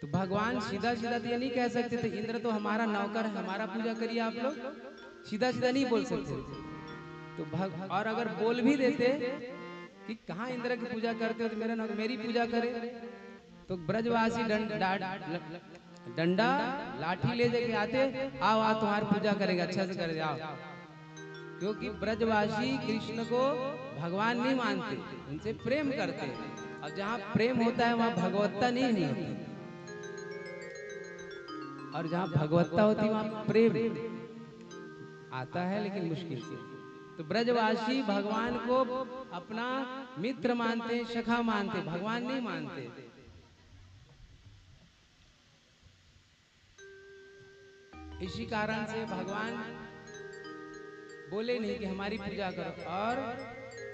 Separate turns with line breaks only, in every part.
तो भगवान सीधा सीधा तो ये नहीं कह सकते थे इंद्र तो हमारा नौकर है, हमारा पूजा करिए आप लोग, सीधा सीधा नहीं बोल सकते। तो और अगर बोल भी देते कि कहाँ इंद्र की पूजा करते हो तो मेरा नौकर मेरी पूजा करे, तो ब्रजवासी डंडा लाठी ले जाके आते, आओ आओ तुम्हारी पूजा करेंगे, अच्छा से करेंगे आओ। क्योंकि ब्रजवासी कृष्ण को भगवान नहीं मानते, उनसे प्रेम करते हैं, और जहाँ प्रेम होता है वहाँ भगवत्ता नहीं होती, और जहाँ भगवत्ता होती है वहाँ प्रेम आता है, लेकिन मुश्किल से। तो ब्रजवासी भगवान को अपना मित्र मानते, सखा मानते, भगवान नहीं मानते। इसी कारण से भगवान बोले नहीं कि हमारी पूजा करो, और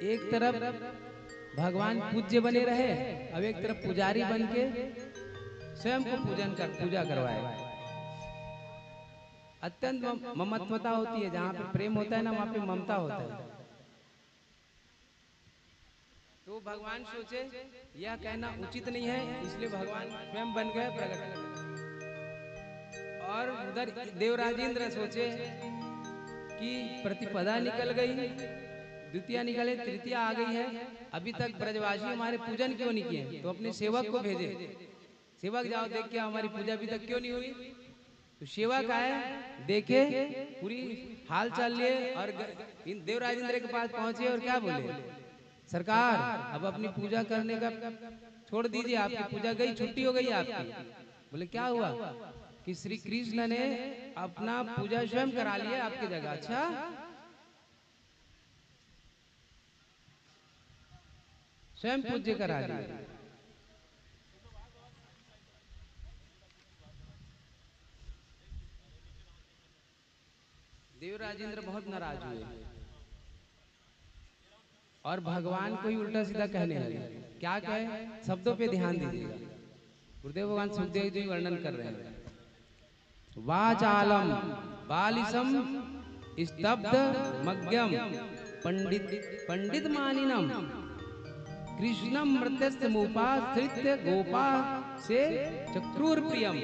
एक तरफ भगवान पूज्य बने रहे, अब एक तरफ पुजारी बन के स्वयं को पूजा करवाए। अत्यंत ममत्वता होती है, जहाँ पे प्रेम होता है ना वहाँ पे ममता होता है। तो भगवान सोचे यह कहना उचित नहीं है, इसलिए भगवान स्वयं बन गए प्रकट। और उधर देवराजेंद्र सोचे कि प्रतिपदा निकल गई, द्वितीया निकले, तृतीया आ गई है, अभी तक ब्रजवासी हमारे पूजन क्यों नहीं किए, तो अपने सेवक को भेजे, सेवक जाओ देख के हमारी पूजा अभी तक क्यों नहीं हुई। तो सेवक आए, देखे, पूरी हाल चाल लिए, और देवराजेंद्र के पास पहुंचे और क्या बोले, सरकार अब अपनी पूजा करने का छोड़ दीजिए, आपकी पूजा गई, छुट्टी हो गई आपकी। बोले क्या हुआ, कि श्री कृष्ण ने अपना पूजा स्वयं करा लिया आपकी जगह। अच्छा, स्वयं पूज्य करा लिया। देवराजेंद्र बहुत नाराज हुए और भगवान को ही उल्टा सीधा कहने लगे। क्या कहे, शब्दों पे ध्यान दीजिएगा, गुरुदेव भगवान सुखदेव जी वर्णन कर रहे हैं। वाचालम बालिसम स्तब्ध मग्यम पंडित पंडित मानिनम कृष्णम मृत्यस्त मुपाश्रित्य गोपा से चक्रूर प्रियम।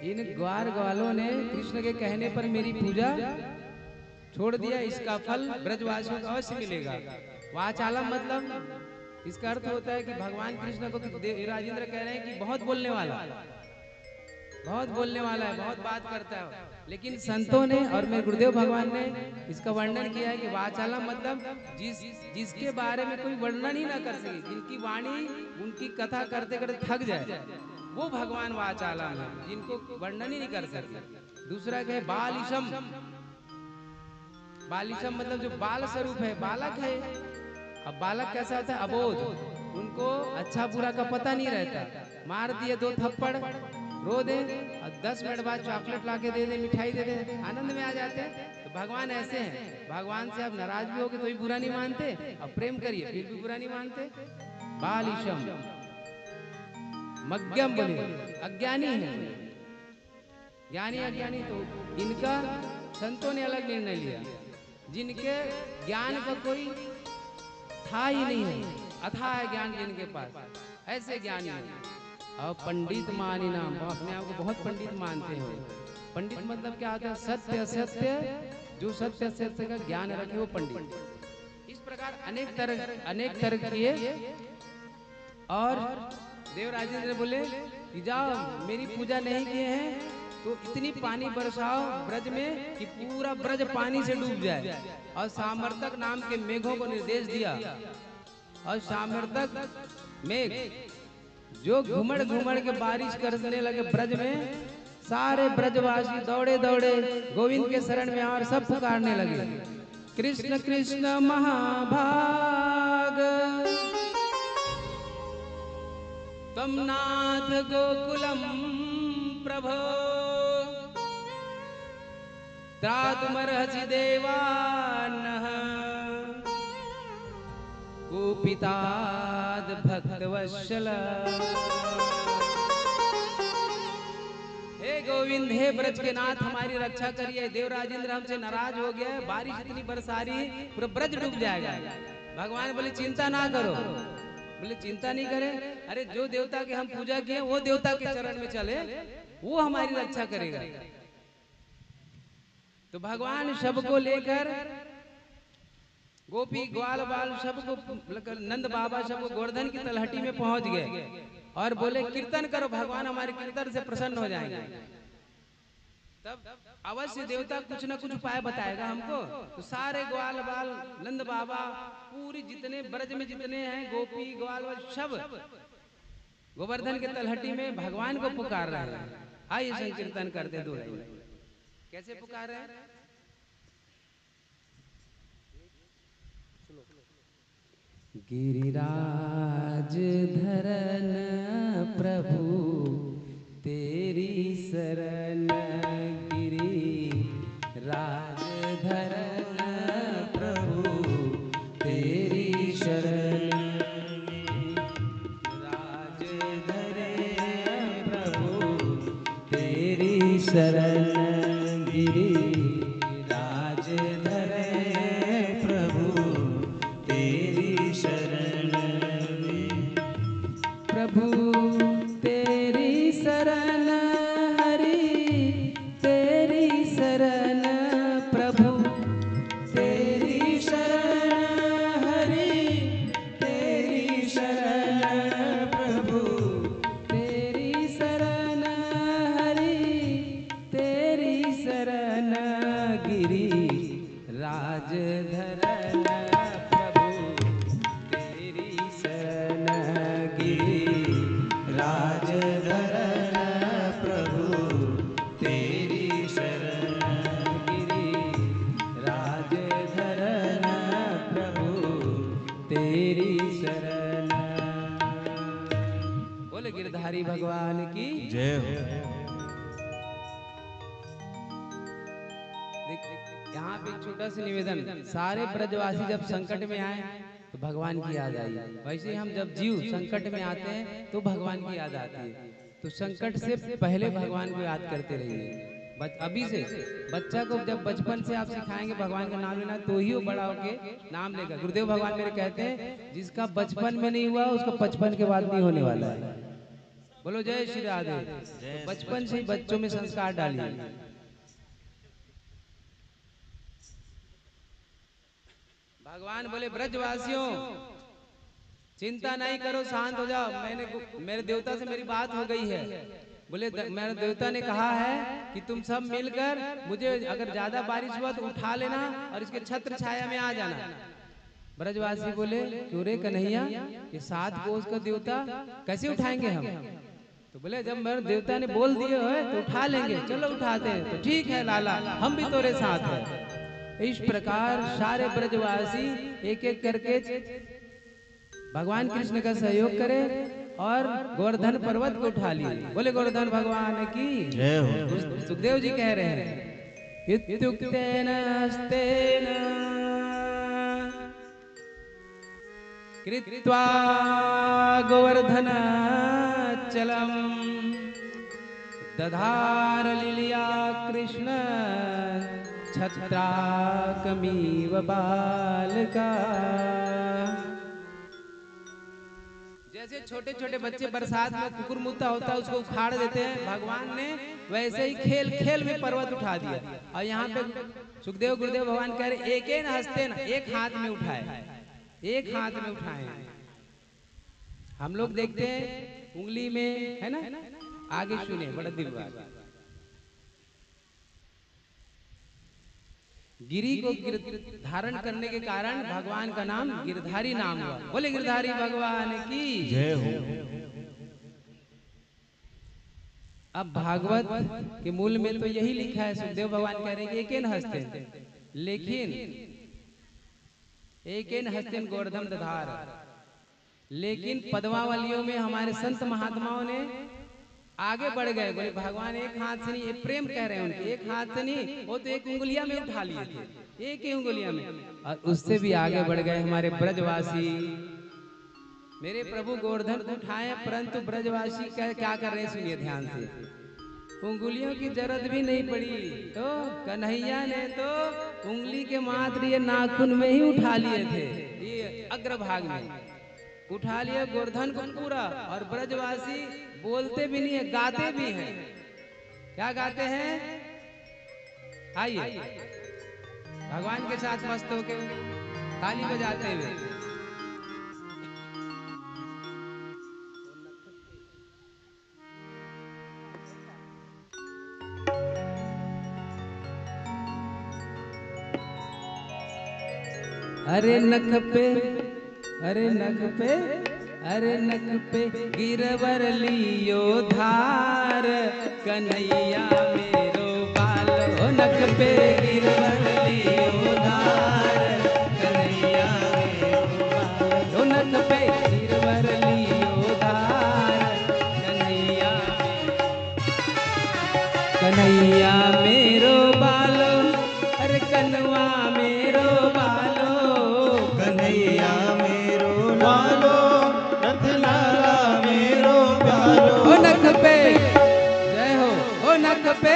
इन ग्वार ग्वालों ने कृष्ण के कहने पर मेरी पूजा छोड़ दिया, इसका फल ब्रजवासियों को अवश्य मिलेगा। वाचालम मतलब इसका अर्थ होता है कि भगवान कृष्ण को राजेंद्र कह रहे हैं कि बहुत बोलने वाला, बहुत बोलने वाला है, बहुत बात करता है। लेकिन संतों ने और मेरे गुरुदेव भगवान ने इसका वर्णन किया है कि वाचालम मतलब जिसके बारे में कोई वर्णन ही ना कर सके, जिनकी वाणी उनकी कथा करते करते थक जाए, वो भगवान वाचालम है, जिनको वर्णन ही नहीं कर सकते। दूसरा क्या है, बालिशम, बालिशम मतलब जो बाल स्वरूप है, बालक है। अब बालक कैसा होता है, अबोध, उनको अच्छा बुरा का पता नहीं रहता, मार दिए दो थप्पड़, रो दे, और 10 मिनट बाद चॉकलेट लाके दे दे, मिठाई दे दे, आनंद में आ जाते हैं। तो भगवान ऐसे हैं, भगवान से आप नाराज भी होगे तो भी बुरा नहीं मानते, और प्रेम करिए फिर भी बुरा नहीं मानते। बालिशम मग्यम बोले, अज्ञानी है, ज्ञानी अज्ञानी, तो इनका संतों ने अलग निर्णय लिया, जिनके ज्ञान का कोई था ही नहीं है, अथाह है ज्ञान जिनके पास, ऐसे ज्ञानी है। और पंडित मानी नाम, अपने आप को बहुत पंडित मानते हो। पंडित मतलब क्या होता है, सत्य असत्य, जो सत्य असत्य का ज्ञान रखे वो पंडित। इस प्रकार अनेक तरह किए, और देवराजेंद्र बोले कि जाओ मेरी पूजा नहीं किए हैं तो इतनी पानी बरसाओ ब्रज में कि पूरा ब्रज पानी से डूब जाए। और सामर्थक नाम के मेघों को निर्देश दिया, और सामर्थक मेघ जो घुमड़ घुमड़ के बारिश करने लगे ब्रज में, सारे ब्रजवासी दौड़े दौड़े गोविंद के शरण में और सब पुकारने लगे, कृष्ण कृष्ण महाभाग तम नाथ गोकुलम प्रभो त्रातुमर्हसि देवानः कुपिताद भक्तवत्सल। हे गोविंद, हे ब्रज के नाथ, हमारी रक्षा करिए, देवराजेंद्र हमसे नाराज हो गया है, बारिश इतनी बरसा रही है पूरा ब्रज डूब जाएगा। भगवान बोले चिंता ना करो, बोले चिंता नहीं करें, अरे जो देवता के हम पूजा किए वो देवता के चरण में चले, वो हमारी रक्षा करेगा। तो भगवान सबको लेकर गोपी ग्वाल बाल सबको नंद बाबा सबको गोवर्धन की तलहटी में पहुंच गए और बोले कीर्तन करो, भगवान हमारे कीर्तन से प्रसन्न हो जाएंगे। तब अवश्य देवता कुछ ना कुछ उपाय बताएगा हमको। तो सारे ग्वाल बाल नंद बाबा पूरी जितने ब्रज में जितने हैं गोपी ग्वाल बाल सब गोवर्धन के तलहटी में भगवान को पुकार रहे हैं। आइए संकीर्तन करते दो लाइन। कैसे पुकार रहे हैं? गिरिराज धरन प्रभु तेरी शरण, गिरिराज धरन प्रभु तेरी शरण, राज धरे प्रभु तेरी शरण, गिरिराज धरे प्रभु तेरी शरण, प्रभु तेरी शरण हरि तेरी शरण, प्रभु तेरी शरण हरि तेरी शरण, प्रभु तेरी शरण हरि तेरी शरण, गिरिराज धरन राज धरन प्रभु तेरी शरण, गिरिराज धरन प्रभु तेरी शरण। बोले गिरधारी भगवान की
जय हो।
यहाँ पे एक छोटा सा निवेदन, सारे ब्रजवासी जब संकट में आए तो भगवान की याद आई, वैसे ही हम जब जीव संकट में आते हैं तो भगवान की याद आती है। तो संकट से पहले भगवान को याद करते रहिए। अभी से बच्चा को जब बचपन से आप सिखाएंगे भगवान का नाम लेना, तो ही वो बड़ा होके नाम लेगा। गुरुदेव भगवान मेरे कहते हैं जिसका बचपन में नहीं हुआ उसका 55 के बाद नहीं होने वाला है। बोलो जय श्री राधे। तो बचपन से ही बच्चों में संस्कार डालिए। भगवान बोले ब्रजवासियों चिंता नहीं करो, शांत हो जाओ। मेरे देवता से मेरी बात हो गई है। बोले मेरे देवता ने कहा है कि तुम सब मिलकर मुझे अगर ज्यादा बारिश हुआ तो उठा लेना और इसके छत्र छाया में आ जाना। ब्रजवासी बोले क्यों रे कन्हैया, ये 7 कोस का देवता कैसे उठाएंगे हम? तो बोले जब मेरे देवता ने बोल दिए हो तो उठा लेंगे, चलो उठाते हैं। तो ठीक है लाला, हम भी तोरे साथ हैं। इस प्रकार सारे ब्रजवासी एक एक करके भगवान कृष्ण का सहयोग करे और गोवर्धन पर्वत को उठा लिए। बोले गोवर्धन भगवान की
जय हो।
सुखदेव जी कह रहे हैं इत्युक्तेन हस्तेन कृत्वा गोवर्धन चलम दधार लीलिया कृष्ण छत्राकमीव बालका। जैसे छोटे छोटे बच्चे बरसात में कुकुर मुत्ता होता है उसको उखाड़ देते हैं, भगवान ने वैसे ही खेल खेल में पर्वत उठा दिया। और यहाँ पे सुखदेव गुरुदेव भगवान कह रहे एक न हंसते न, एक हाथ में उठाए, एक हाथ में उठाए। हम लोग देखते हैं उंगली में है ना, आगे सुने बड़ा दिल बात। गिरी को धारण करने के कारण भगवान का नाम गिरधारी नाम हुआ। बोले गिरधारी भगवान की
जय हो।
अब भागवत के मूल में तो यही लिखा है, सुखदेव भगवान कह रहे हैं एक न हस्तेन, लेकिन एक न हस्तेन गोवर्धन दधार। लेकिन पद्मावलियों में हमारे संत महात्माओं ने आगे बढ़ गए। बोले भगवान एक हाथ से नहीं, ये प्रेम कह रहे हैं उनके, एक हाथ से नहीं, वो तो एक उंगलिया में उठा लिए थे, एक ही उंगलिया में। और उससे भी आगे बढ़ गए हमारे ब्रजवासी। मेरे प्रभु गोवर्धन को उठाए, परंतु ब्रजवासी क्या कर रहे हैं सुनिए ध्यान से। उंगलियों की जरूरत भी नहीं पड़ी, तो कन्हैया ने तो उंगली के मात्र ये नाखून में ही उठा लिए थे, ये अग्रभाग में। उठा लिया गोवर्धन को पूरा। और ब्रजवासी बोलते भी नहीं है, गाते भी हैं। क्या गाते हैं? आइए भगवान के साथ मस्त होके ताली बजाते हुए। अरे नख पे, अरे नख पे, अरे नख पे गिरवर लियो धार, कन्हैया मेरो बालो। नख पे गिरवर लियो धार, कन्हैया मेरो बालो। नख पे गिरवर लियो धार, कन्हैया, कन्हैया मेरो बालो। अरे कन्हवा मेरो बालो, कन्हैया मेरो बालो।
नथ लाला मेरो प्यारो।
ओ नख पे, जय हो। ओ नख पे,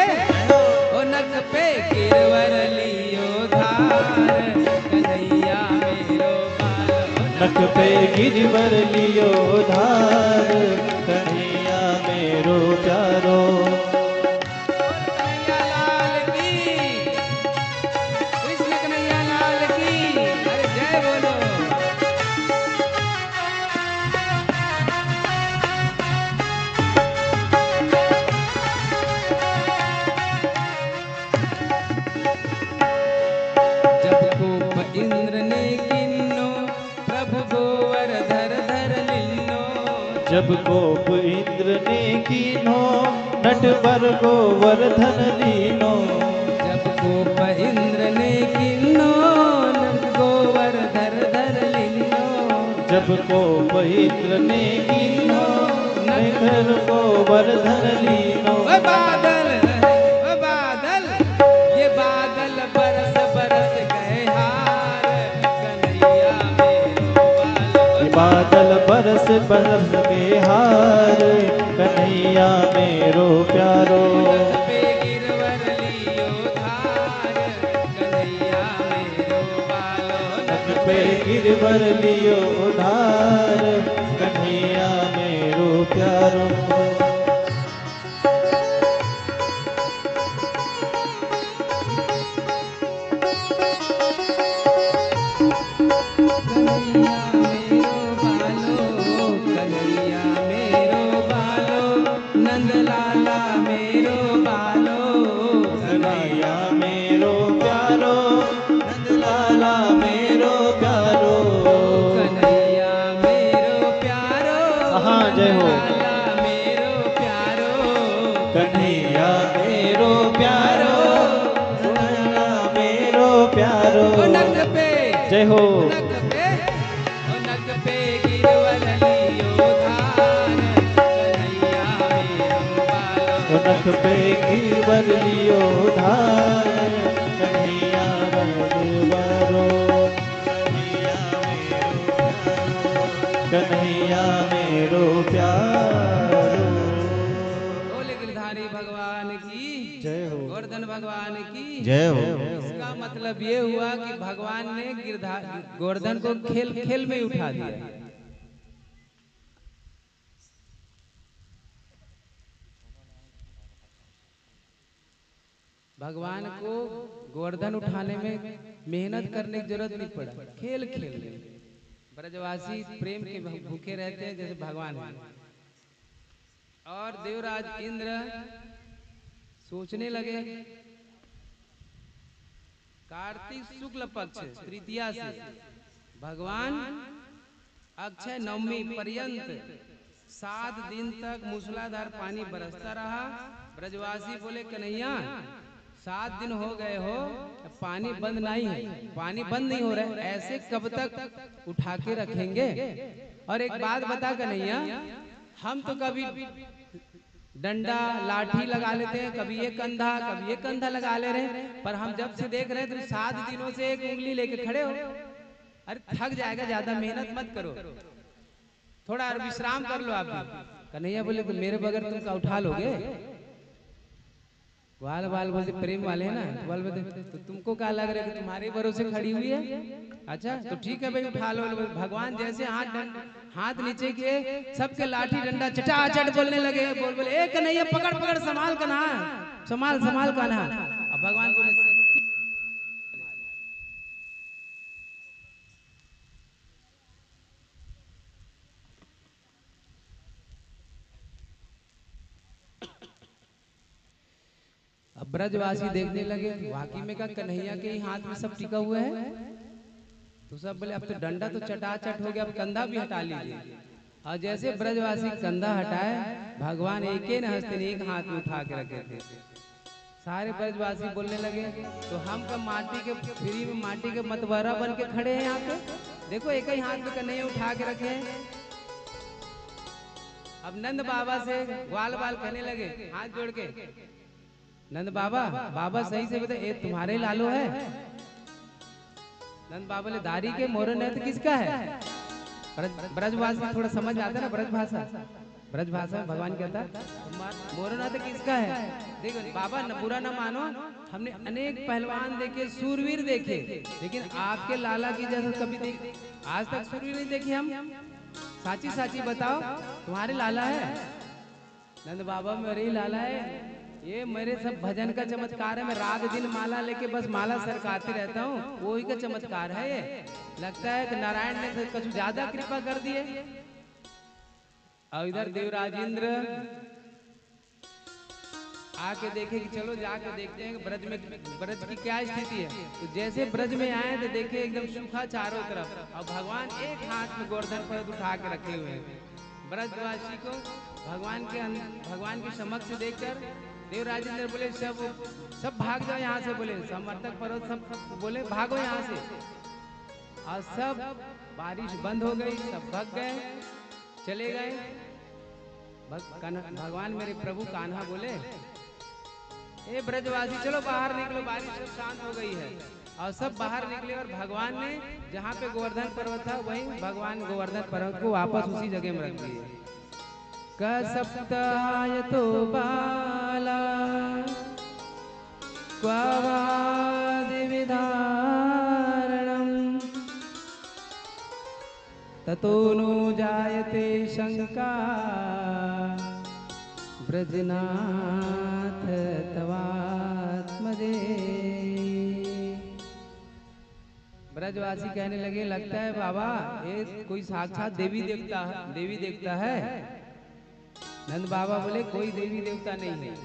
ओ नख पे गिरवर लियो धार, कन्हैया मेरो बालो।
नख पे गिरवर लियो धार, कन्हैया मेरो प्यारो।
कन्हैया लाल की, कृष्ण कन्हैया लाल की। अरे जय बोलो। जब कोप इंद्र ने किन्नो, प्रभु गोवर्धन धर लिन्नो।
जब कोप इंद्र ने कीनो, नटवर गोवर्धन लीनो।
जब कोप इंद्र ने किन्नो, नट गोवर्धन धर लिन्नो।
जब कोप इंद्र ने कीनो, नटवर गोवर्धन लीनो।
ओ बादल, ओ बादल, ये बादल बरस बरस गए हार, कन्हैया मेरो बालो।
ये बादल बरस बरस के हार, कन्हैया मेरो प्यारो।
नख पे गिरवर लियो धार, कन्हैया मेरो बालो।
नख पे गिरवर लियो धार, कन्हैया मेरो प्यारो।
कन्हैया मेरो बालो, कन्हैया मेरो बालो। नंद लाला मेरो बालो,
कन्हैया मेरो प्यारो। नंद लाला मेरो प्यारो।
कन्हैया मेरो प्यारो।
हाँ, जय हो।
लाला मेरो प्यारो।
कन्हैया मेरो प्यारो। लाला मेरो प्यारो।
ओ नख पे,
जय हो।
नख पे, ओ नख पे गिरवर लियो धार, कन्हैया मेरो बालो।
नख पे गिरवर लियो धार, कन्हैया बरबारो। कन्हैया मेरो प्यारो।
बोले गिरधारी भगवान की
जय हो।
गोवर्धन भगवान की
जय हो।
इसका मतलब ये हुआ कि भगवान ने गिरधार गोवर्धन को खेल खेल में उठा दिया। भगवान को गोवर्धन उठाने में मेहनत करने की जरूरत नहीं पड़ा, खेल खेल में। ब्रजवासी प्रेम के भूखे रहते हैं जैसे भगवान हैं। और देवराज इंद्र सोचने लगे, कार्तिक शुक्ल पक्ष तृतीया से भगवान अक्षय नवमी पर्यंत 7 दिन तक मूसलाधार पानी बरसता रहा। ब्रजवासी बोले कन्हैया 7 दिन हो गए हो, पानी बंद नहीं है, पानी बंद नहीं हो रहा है, ऐसे कब तक उठा के रखेंगे? और एक बात बता कन्हैया, हम तो कभी डंडा लाठी लगा लेते हैं, कभी ये कंधा लगा ले रहे हैं, पर हम जब से देख रहे हैं तो 7 दिनों से एक उंगली लेके खड़े हो। अरे थक जाएगा, ज्यादा मेहनत मत करो, थोड़ा और विश्राम कर लो आप भी। कन्हैया बोले तो मेरे बगैर तुम का उठा लोगे? ग्वाल बाल बोलते प्रेम वाले हैं ना, ग्वाल बोलते तो तुमको क्या लग रहा है कि तुम्हारे भरोसे खड़ी हुई है? अच्छा तो ठीक है भाई, उठा लो। भगवान जैसे हाथ नीचे किए, सबके लाठी डंडा चटाचट बोलने लगे। बोल बोले ए कन्हैया, पकड़ पकड़, संभाल कन्हा, संभाल संभाल कन्हा। अब भगवान बोले अब ब्रजवासी देखने लगे वाकई में का कन्हैया के ही हाथ में सब टिका हुआ है। तो सब बोले अब तो डंडा तो चटाचट हो गया, अब कंधा भी हटा लीजिए। और जैसे ब्रजवासी कंधा हटाए, भगवान एक ही न हंसते एक हाथ में उठा के रखे थे। सारे ब्रजवासी बोलने लगे तो हम का माटी के फ्री में माटी के मतवारा बन के खड़े हैं यहाँ पे, देखो एक ही हाथ में कन्हैया उठा के रखे हैं। अब नंद बाबा से ग्वाल बाल कहने लगे हाथ जोड़ के, नंद बाबा, बाबा सही से बता, ये तुम्हारे लालो है? नंद बाबा ने दारी के मोरन है तो किसका है? ब्रजवासी थोड़ा समझ आता है ना ब्रज भाषा। ब्रज भाषा में भगवान कहता मोरना तो किसका है? देखो बाबा न बुरा ना मानो, हमने अनेक पहलवान देखे, सूरवीर देखे, लेकिन आपके लाला की जैसा कभी देख, आज तक सूरवीर नहीं देखे हम। साची साची बताओ, तुम्हारे लाला है? नंद बाबा मेरे ही लाला है। ये मेरे सब भजन का चमत्कार है, मैं रात दिन माला लेके बस माला सरकाते रहता हूँ, वही का चमत्कार है ये। लगता है कि नारायण ने कुछ ज्यादा कृपा कर दिए। और इधर देवराजेंद्र आके देखे कि चलो जाके देखते हैं ब्रज में ब्रज की क्या स्थिति है। तो जैसे ब्रज में आए तो देखे एकदम सूखा चारों तरफ, और भगवान एक हाथ में गोवर्धन पर्वत उठा के रखे हुए हैं। ब्रजवासी को भगवान के समक्ष देखकर देवराजेंद्र बोले सब भाग जाओ यहाँ से, बोले समर्थक पर्वत सब बोले भागो यहाँ से। और सब बारिश बंद हो गई, सब भग गए, चले गए। भगवान मेरे प्रभु कान्हा बोले ए ब्रजवासी चलो बाहर निकलो, बारिश सब शांत हो गई है। और सब बाहर निकले, और भगवान ने जहाँ पे गोवर्धन पर्वत था वहीं भगवान गोवर्धन पर्वत को वापस उसी जगह में रख दिए। कसप्ताय तो बाला क्वावादि विधारणम ततो नो जायते शंका ब्रजनाथ तवात्मदे। ब्रजवासी कहने लगे लगता है बाबा ये कोई साक्षात देवी देवता है। नंद बाबा बोले कोई देवी देवता नहीं है।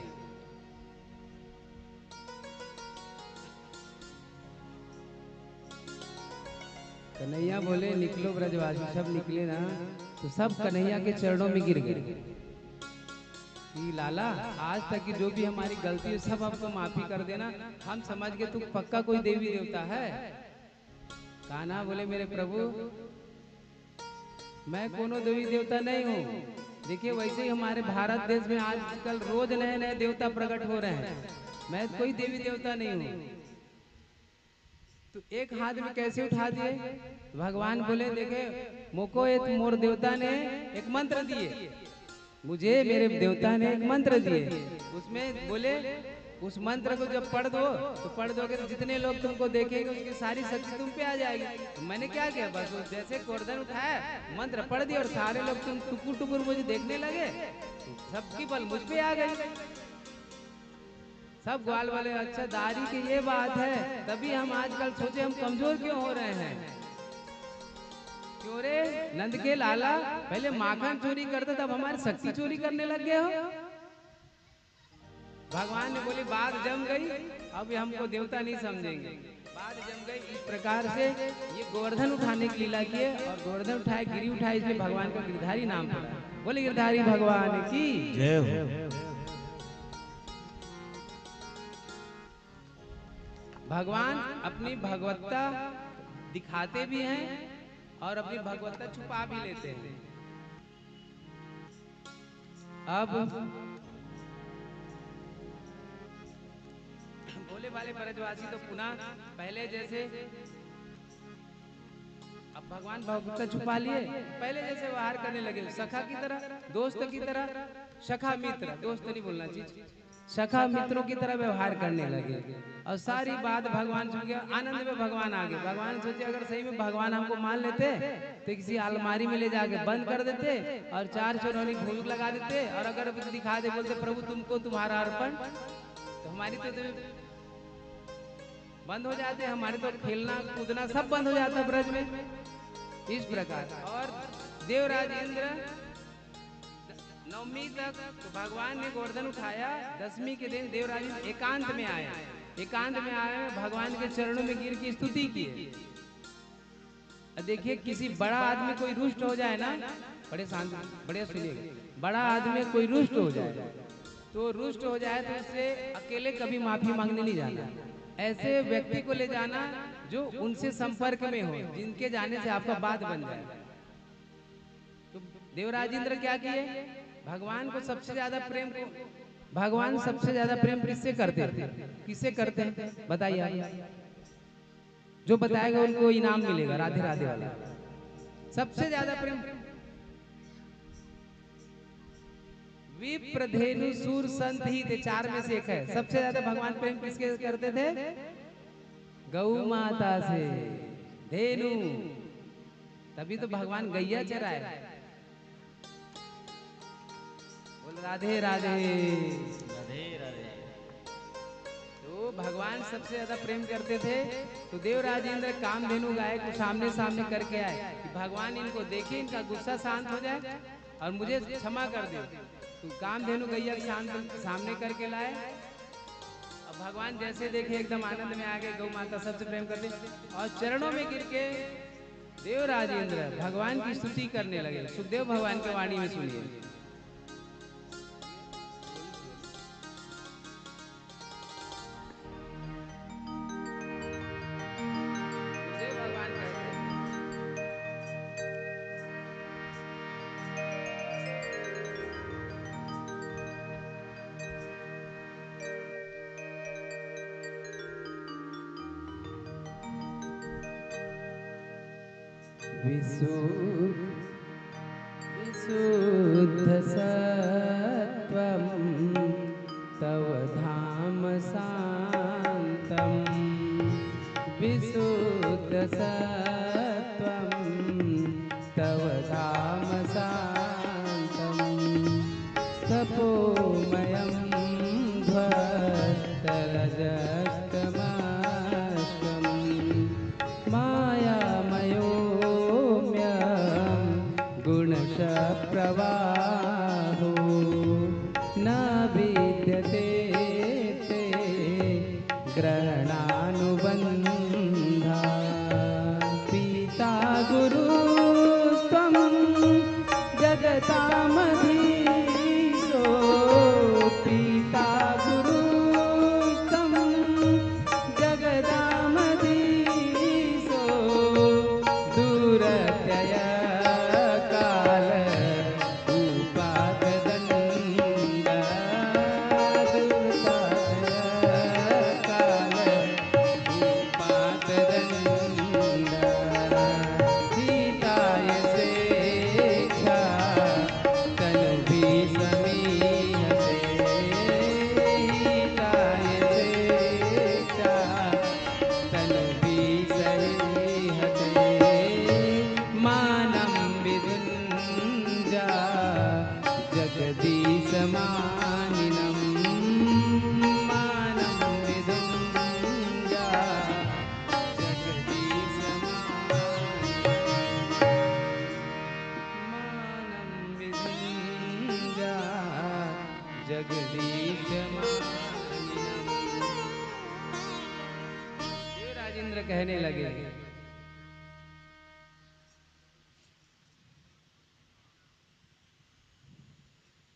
कन्हैया बोले निकलो ब्रजवासी, सब निकले ना तो सब कन्हैया के चरणों में गिर गए कि लाला आज तक की जो भी हमारी गलती है सब हमको माफी कर देना, हम समझ गए तू पक्का कोई देवी देवता है। कान्हा बोले मेरे प्रभु मैं कोनो देवी देवता नहीं हूँ। देखिए वैसे ही हमारे भारत देश में आजकल रोज नए नए देवता प्रकट हो रहे हैं, मैं कोई देवी देवता नहीं हूँ। तो एक हाथ में कैसे उठा दिए? भगवान बोले देखे मोको एक मोर देवता ने एक मंत्र दिए, मुझे मेरे देवता ने एक मंत्र दिए। उसमें बोले उस मंत्र को जब पढ़ दो तो पढ़ दोगे तो जितने लोग तुमको देखेंगे उसकी सारी शक्ति तुम पे आ जाएगी। तो मैंने क्या किया, बस जैसे गोवर्धन उठाया मंत्र पढ़ दिया और सारे लोग तुम टुकुर टुकुर मुझे देखने लगे, सबकी बल मुझ पे आ गई। सब ग्वाल वाले अच्छा दारी की ये बात है, तभी हम आजकल सोचे हम कमजोर क्यों हो रहे हैं। क्यों रे नंद के लाला पहले माखन चोरी करते तब हमारी शक्ति चोरी करने लग गए हो। भगवान ने बोली बात जम गई, अब हमको देवता नहीं समझेंगे, बात जम गई। इस प्रकार से ये गोवर्धन उठाने की लीला की है, और गोवर्धन उठाए गिरी उठाए इसलिए भगवान का गिरधारी नाम पड़ा। बोले गिरधारी भगवान की जय हो। भगवान अपनी भगवत्ता दिखाते भी हैं और अपनी भगवत्ता छुपा भी लेते हैं। अब भोले वाले ब्रजवासी तो पुनः पहले जैसे अब भगवान भगवत्ता छुपा लिए, पहले जैसे व्यवहार करने लगे, सखा की तरह, दोस्त की तरह। सखा मित्र, दोस्त नहीं बोलना चाहिए, सखा मित्रों की तरह व्यवहार करने लगे और सारी बात भगवान सुन गया। आनंद में भगवान आ गए। भगवान सोचे अगर सही में भगवान हमको मान लेते तो किसी अलमारी में ले जाके बंद कर देते और 4 चौरानी भूख लगा देते और अगर दिखा दे बोलते प्रभु तुमको तुम्हारा अर्पण, तो हमारी तो बंद हो जाते, हमारे तो खेलना कूदना सब बंद हो जाता ब्रज में। इस प्रकार और देवराज इंद्र नवमी तक तो भगवान ने गोवर्धन उठाया। 10वीं के दिन देवराज इंद्र एकांत में आया। एकांत में आए भगवान के चरणों में गिर की स्तुति की। देखिए किसी बड़ा आदमी कोई रुष्ट हो जाए ना, बड़े शांत बड़े सुनिएगा, बड़ा आदमी कोई रुष्ट हो जाए तो रुष्ट हो जाए तो उससे अकेले कभी माफी मांगने नहीं जाना। ऐसे व्यक्ति को ले जाना जो उनसे संपर्क में हो, जिनके जाने से आपका बात बन जाए। तो देवराज इंद्र क्या किए, भगवान को सबसे ज्यादा प्रेम को भगवान सबसे ज्यादा प्रेम किससे करते थे, किससे करते हैं बताइए आप। जो बताएगा उनको इनाम मिलेगा, राधे राधे वाला। सबसे ज्यादा प्रेम विप्रधेनु सूर संत ही थे, 4 में से एक है। सबसे ज्यादा भगवान प्रेम किसके करते थे, गौ माता से, धेनु। तभी तो भगवान गैया चराए। बोल राधे राधे
राधे राधे।
तो भगवान सबसे ज्यादा प्रेम करते थे। तो देवराज इंद्र कामधेनु गाय को सामने सामने करके आए कि भगवान इनको देखे, इनका गुस्सा शांत हो जाए और मुझे क्षमा कर दे। तो कामधेनु गैया के सामने करके लाए। अब भगवान जैसे देखे एकदम आनंद में आ गए, गौ माता सबसे प्रेम करते और चरणों में गिर के देवराज इंद्र भगवान की स्तुति करने लगे। सुखदेव भगवान की वाणी में सुनिए। विशुद्ध सत्वं तव धाम शान्तं, विशुद्ध सत्वं तव धाम शान्तं, तपोमयं ध्वस्तरजस्तमाश्वं, मायामयोम्यं गुणशप्रवाहो, न विद्यते ते ग्रहणानुबन्धा, पिता गुरुस्त्वं जगतामधीशो, पिता गुरुस्त्वं जगतामधीशो, दूरत्यय काल उपागदण्ड, दूरत्यय काल उपागदण्ड, सीताय स्वेच्छा तनु भीषमीहते, सीताय स्वेच्छा तनु भीषमीहते, मानं विदुञ्जा जगदीशमानिनं, मानं विदुञ्जा जगदीशमानिनं, मानं विदुञ्जा जगदीशमानिनं। देवराज इंद्र कहने लगे,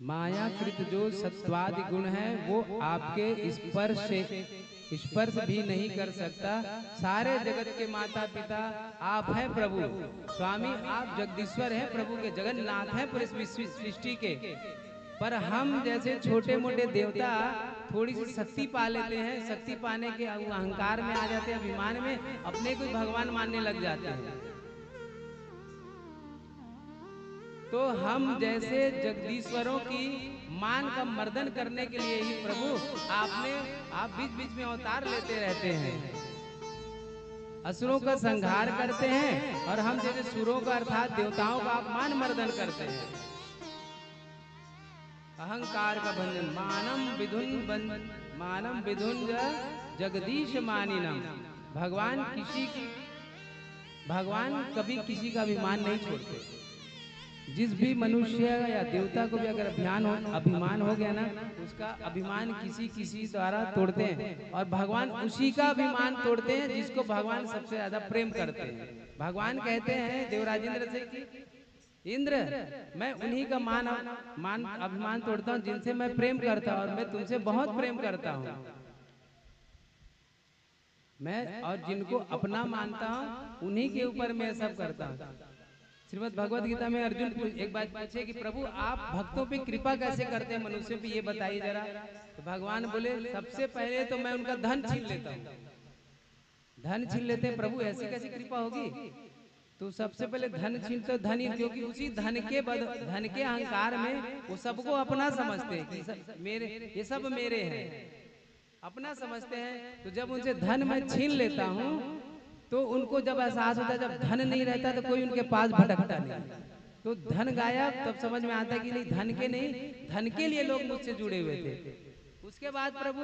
मायाकृत जो सत्वादि गुण है वो आपके स्पर्श भी नहीं कर सकता। सारे जगत के माता पिता आप हैं प्रभु स्वामी, आप जगदीश्वर हैं, प्रभु के जगन्नाथ हैं पूरे सृष्टि के। पर हम जैसे छोटे मोटे देवता थोड़ी सी शक्ति पा लेते हैं, शक्ति पाने के अहंकार में आ जाते हैं, अभिमान में अपने को भगवान मानने लग जाते हैं। तो हम जैसे जगदीश्वरों की मान का मर्दन करने के लिए ही प्रभु आप बीच बीच में अवतार लेते रहते हैं, असुरों का संहार करते हैं, और हम जैसे सुरों का अर्थात देवताओं का आप मान मर्दन करते हैं। अहंकार का भंजन मानम विधुन जगदीश मानिनम। भगवान कभी किसी का अभिमान नहीं छोड़ते। जिस भी मनुष्य या देवता को भी अगर अभिमान हो गया ना, उसका अभिमान किसी द्वारा तोड़ते हैं, और भगवान उसी का अभिमान तोड़ते हैं जिसको भगवान सबसे ज्यादा प्रेम करते हैं। भगवान कहते हैं देवराज इंद्र से कि इंद्र, मैं उन्हीं का अभिमान तोड़ता हूँ जिनसे मैं प्रेम करता हूँ, और मैं तुमसे बहुत प्रेम करता हूँ। मैं और जिनको अपना मानता हूँ उन्हीं के ऊपर मैं सब करता हूँ। श्रीमद् भगवद गीता में अर्जुन एक बात पूछे कि प्रभु आप भक्तों पे कृपा कैसे करते हैं, मनुष्यों पे ये बताइए जरा। तो भगवान बोले सबसे पहले तो मैं उनका धन छीन लेता हूँ। धन छीन लेते हैं प्रभु, ऐसी कैसी कृपा होगी। तो सबसे पहले धन छीनते, धन ही, क्योंकि उसी धन के अहंकार में वो सबको अपना समझते हैं कि ये सब मेरे हैं, अपना समझते हैं। तो जब उनसे धन मैं छीन लेता हूँ तो उनको जब एहसास होता है जब धन नहीं रहता तो कोई उनके पास भटकता नहीं, तो धन गायब, तब समझ में आता है कि नहीं, धन के लिए लोग मुझसे जुड़े हुए थे। उसके बाद प्रभु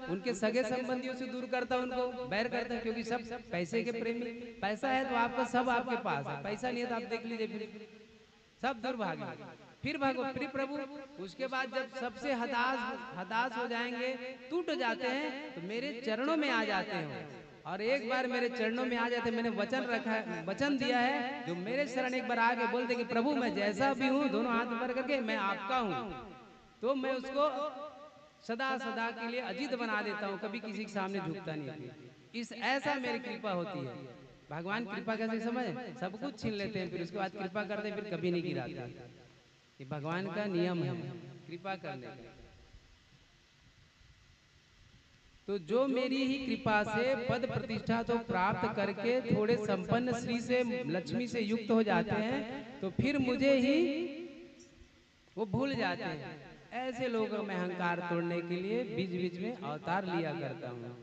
उनके सगे संबंधियों से दूर करता, उनको बैर करता, क्योंकि सब पैसे के प्रेमी। पैसा है तो आपका सब आपके पास है, पैसा नहीं है तो आप देख लीजिए फिर सब दुर्भाग्य। फिर प्रभु उसके बाद जब सबसे हताश हो जाएंगे, टूट जाते हैं, तो मेरे चरणों में आ जाते हैं। और एक बार मेरे चरणों में आ जाते, मैंने वचन दिया है, जो मेरे शरण एक बार आके बोलते कि प्रभु मैं जैसा भी हूँ, दोनों हाथ ऊपर करके मैं आपका हूँ, तो मैं उसको सदा के लिए अजीत बना देता हूँ, कभी किसी के सामने झुकता नहीं। ऐसा मेरी कृपा होती है। भगवान कृपा कैसे समझे, सब कुछ छीन लेते हैं, फिर उसके बाद कृपा करते हैं, फिर कभी नहीं गिराते। ये भगवान का नियम है कृपा करने का। तो जो मेरी ही कृपा से पद प्रतिष्ठा तो प्राप्त करके थोड़े संपन्न श्री से लक्ष्मी से युक्त हो जाते हैं, तो फिर मुझे ही वो भूल जाते हैं। ऐसे लोगों में अहंकार तोड़ने के लिए बीच बीच में अवतार लिया करता हूँ।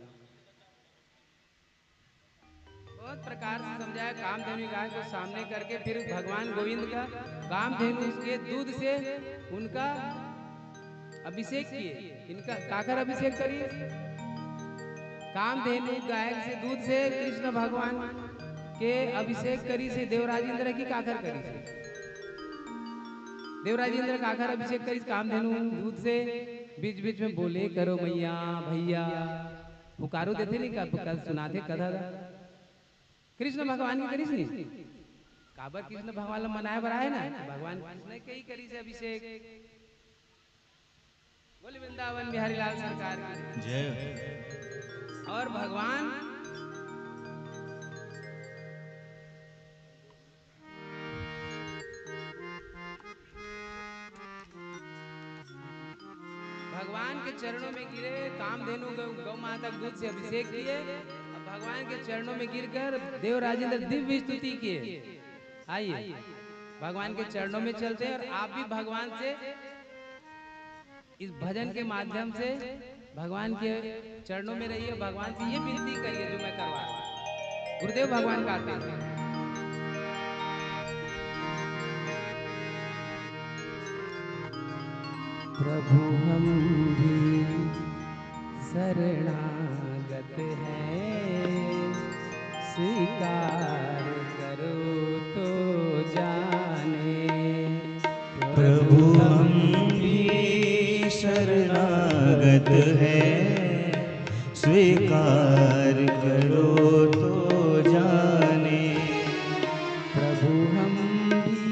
बहुत प्रकार से समझाया। कामधेनु गाय को सामने करके फिर भगवान गोविंद का कामधेनु के दूध से उनका अभिषेक किए। इनका काकर अभिषेक करिए, कामधेनु गाय से दूध से कृष्ण भगवान के अभिषेक करी से देवराज इंद्र की काकर करी से देवराज इंद्र काकर अभिषेक करी कामधेनु दूध से। बीच बीच में बोले करो मैया भैया, पुकारो देते नहीं, पुकार सुनाते कथा कृष्ण भगवान की करीस नहीं काबर कृष्ण भगवान मनाए बनाए ना, भगवान कृष्ण के ही करी से अभिषेक। बोले वृंदावन बिहारी लाल सरकार की जय। और भगवान के चरणों में गिरे, कामधेनु गौ माता दूध से अभिषेक किए, भगवान के चरणों में गिरकर देवराजेंद्र दिव्य स्तुति किए। आइए भगवान के चरणों में चलते हैं, और आप भी भगवान से इस भजन के माध्यम से भगवान के चरणों में रहिए, भगवान से ये विनती करिए जो मैं करवा रहा हूं। गुरुदेव भगवान गाते हैं, प्रभु हम भी शरणागत हैं, स्वीकार करो तो जाने।
प्रभु हम भी शरणागत हैं, स्वीकार करो तो जाने।
प्रभु हम भी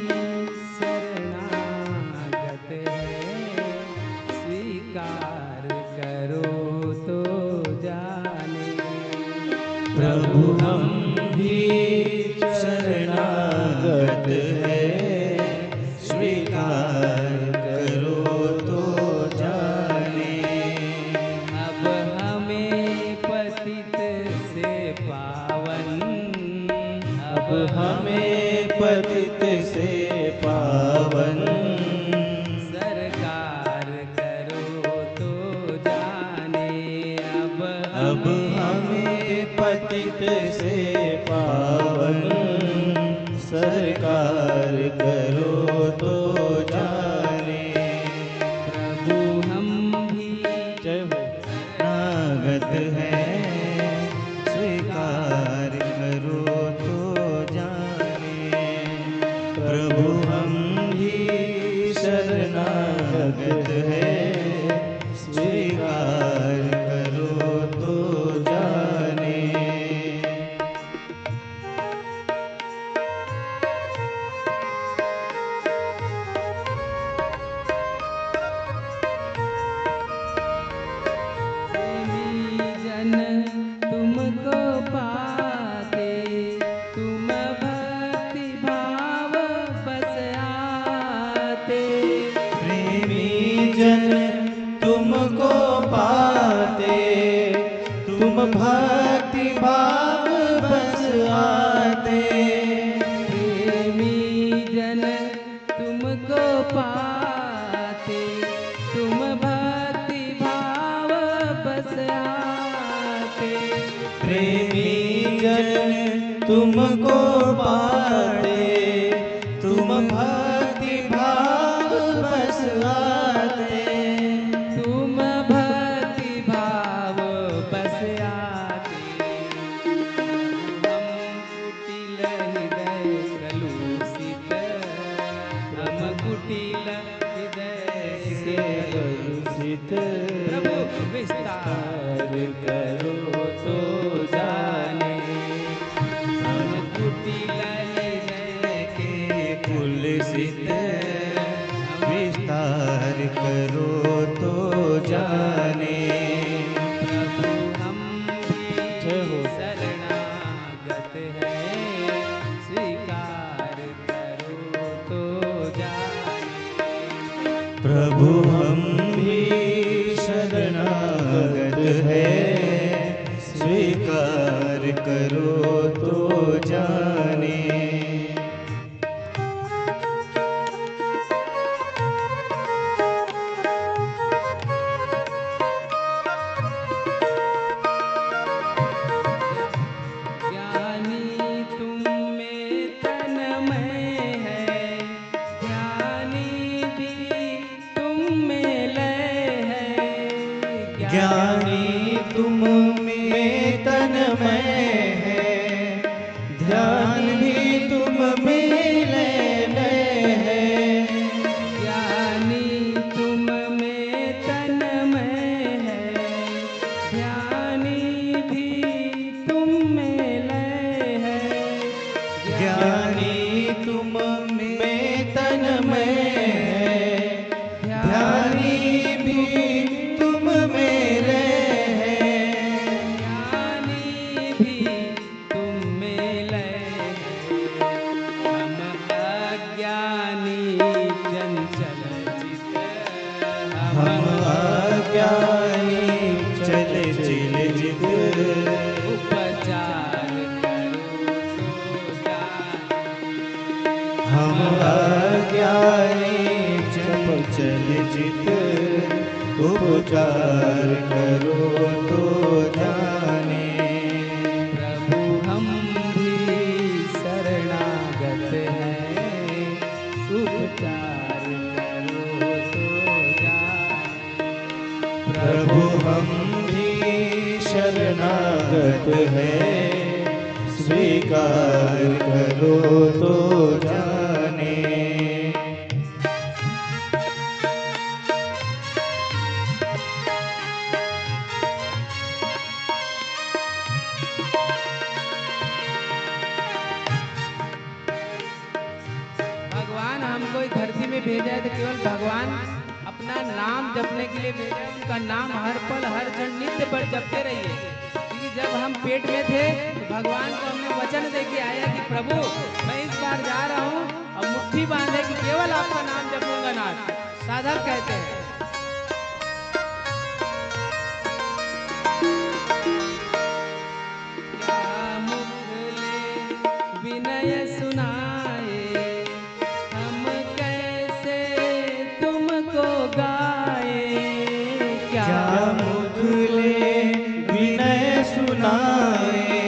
शरणागत हैं, स्वीकार करो तो जाने।
प्रभु हम भी शरणागत हैं, स्वीकार करो तो जाने।
अब हमें पतित से पावन,
अब हमें पतित से करो तो जाने।
प्रभु हम भी
जय हो।
नागत है स्वीकार करो तो जाने। प्रभु हम भी
शरणागत है
स्वीकार करो तो जाने।
प्रेमी जन तुमको पाते, तुम भक्ति भाव बस आते।
प्रेमी जन तुमको पाते, तुम भक्ति भाव बस आते।
प्रेमी जन तुमको पाते, तुम भक्ति भाव बस आते।
प्रेमी जन तुमको पाते, तुम भक्ति भाव बस आते।
तुम भक्ति भाव बस आते। हम कुटिल हृदय से
कलुषित
प्रभु विस्तार
करो तो जाने।
हम कुटिल हृदय के
कुलसित विस्तार करो तो जाने।
प्रभु हम भी
जय हो।
शरणागत है, स्वीकार करो तो जाने।
प्रभु हम भी शरणागत है स्वीकार करो तो जाने।
ज्ञानी तुम में तन्मय है, ज्ञानी भी तुम में लय है।
ज्ञानी तुम में तन्मय है, ध्यान भी तुम में लय है।
ज्ञानी तुम में तन्मय है, ध्यानी भी तुम में लय है।
ज्ञानी तुम में तन्मय है, ध्यानी भी तुम में लय है।
ज्ञानी भी तुम में लय है। हम अज्ञानी चंचल चित,
हम अज्ञानी
चल चिल जित
उपचार करो तो जाने।
हम अज्ञानी
चल जित उपचार करो तो जाने।
प्रभु हम भी शरणागत हैं, उपचार करो तो जाने।
प्रभु हम भी शरणागत है स्वीकार करो तो जाने।
भगवान हमको इस धरती में भेजा है तो केवल भगवान अपना नाम जपने के लिए भेजा है। उनका नाम हर पल हर क्षण नित्य पर जपते रहिए। क्योंकि जब हम पेट में थे तो भगवान को हमने वचन दे के आया कि प्रभु मैं इस बार जा रहा हूँ और मुट्ठी बांधे कि केवल आपका नाम जपूंगा नाथ। साधक कहते हैं क्या मुख ले विनय सुनाए, हम कैसे तुमको गाए।
क्या मुख ले विनय सुनाए,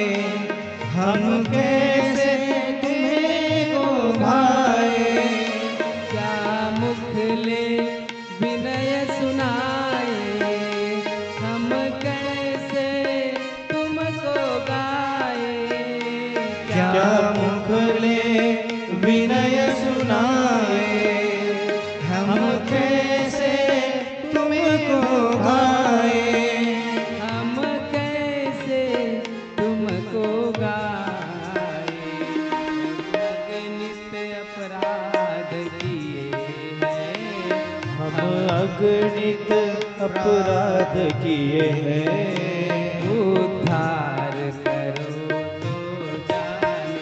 हम कैसे तुम्हें को भाए।
सुनाए, हम कैसे तुमको गाए,
हम कैसे तुमको गाए। अगणित अपराध किए हैं,
हम अगणित अपराध किए हैं,
उद्धार करो तो जाने।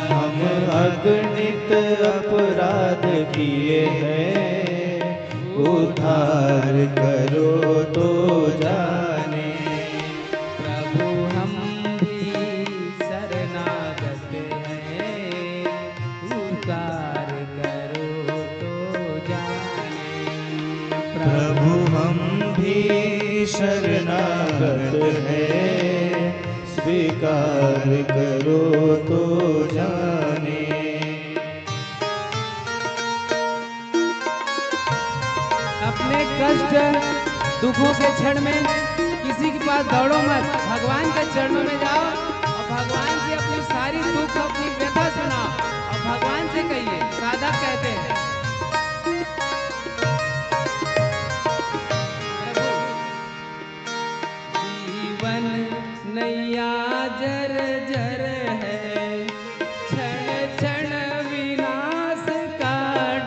हम अगणित अपराध किए हैं, उद्धार करो तो जाने।
प्रभु हम भी शरणागत हैं, उद्धार करो तो जाने।
प्रभु हम भी शरणागत हैं, स्वीकार करो तो जाने।
अपने कष्ट दुखों के क्षण में किसी के पास दौड़ो मत, भगवान के चरणों में जाओ और भगवान से अपनी सारी दुख अपनी व्यथा सुनाओ और भगवान से कहिए। साधक कहते हैं, जीवन नैया जर जर है, क्षण क्षण विनाश का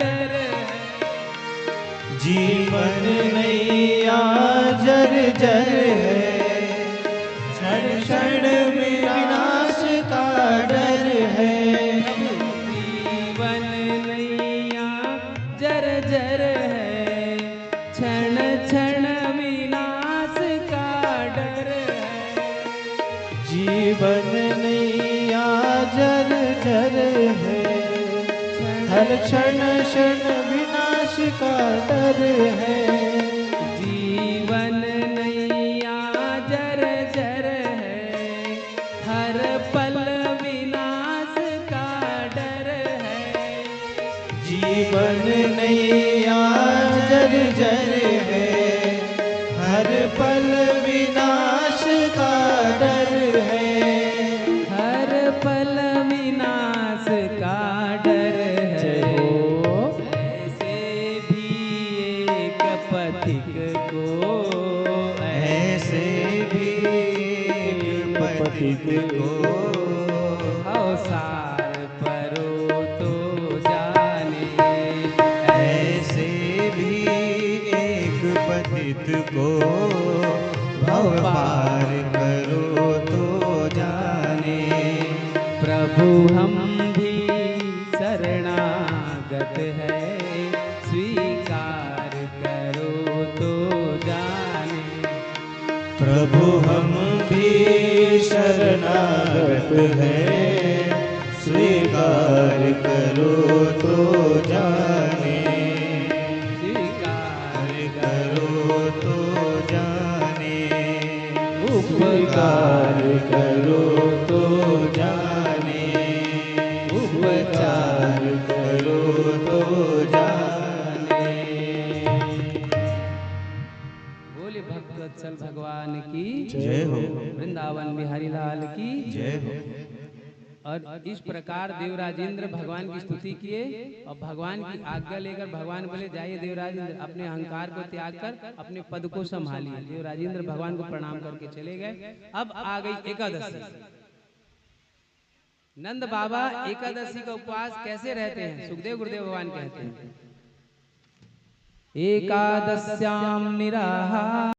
डर है।
जीवन नैया जर जर है, क्षण क्षण विनाश का डर है।
जीवन नैया जर जर है, क्षण क्षण विनाश का डर है।
जीवन नैया जर जर है, हर क्षण क्षण विनाश का डर है।
जीवन नैया जर जर है, हर पल विनाश का डर है।
जीवन नैया जर जर है, हर पल विनाश का डर है।
हर पल विनाश का डर है। ऐसे भी एक पथिक को,
ऐसे भी एक पथिक को
अवसार परो तो जाने।
ऐसे भी एक पतित को भव पार करो तो जाने।
प्रभु हम भी शरणागत है, स्वीकार करो तो जाने।
प्रभु हम भी शरणागत हैं, स्वीकार करो तो जाने।
स्वीकार
करो तो जाने।
उपकार करो तो जाने, उपचार करो तो जाने।
बोले भक्तवत्सल भगवान की
जय हो।
वृंदावन बिहारी लाल की
जय हो।
और इस प्रकार देवराजेंद्र भगवान की स्तुति किए और भगवान की आज्ञा लेकर भगवान बोले जाइए देवराजेंद्र, अपने अहंकार को त्याग कर अपने पद को संभालिए। देवराजेंद्र भगवान को प्रणाम करके चले गए। अब आ गई एकादशी। नंद बाबा एकादशी का उपवास कैसे रहते हैं, सुखदेव गुरुदेव भगवान कहते हैं, एकादश्याम निराहार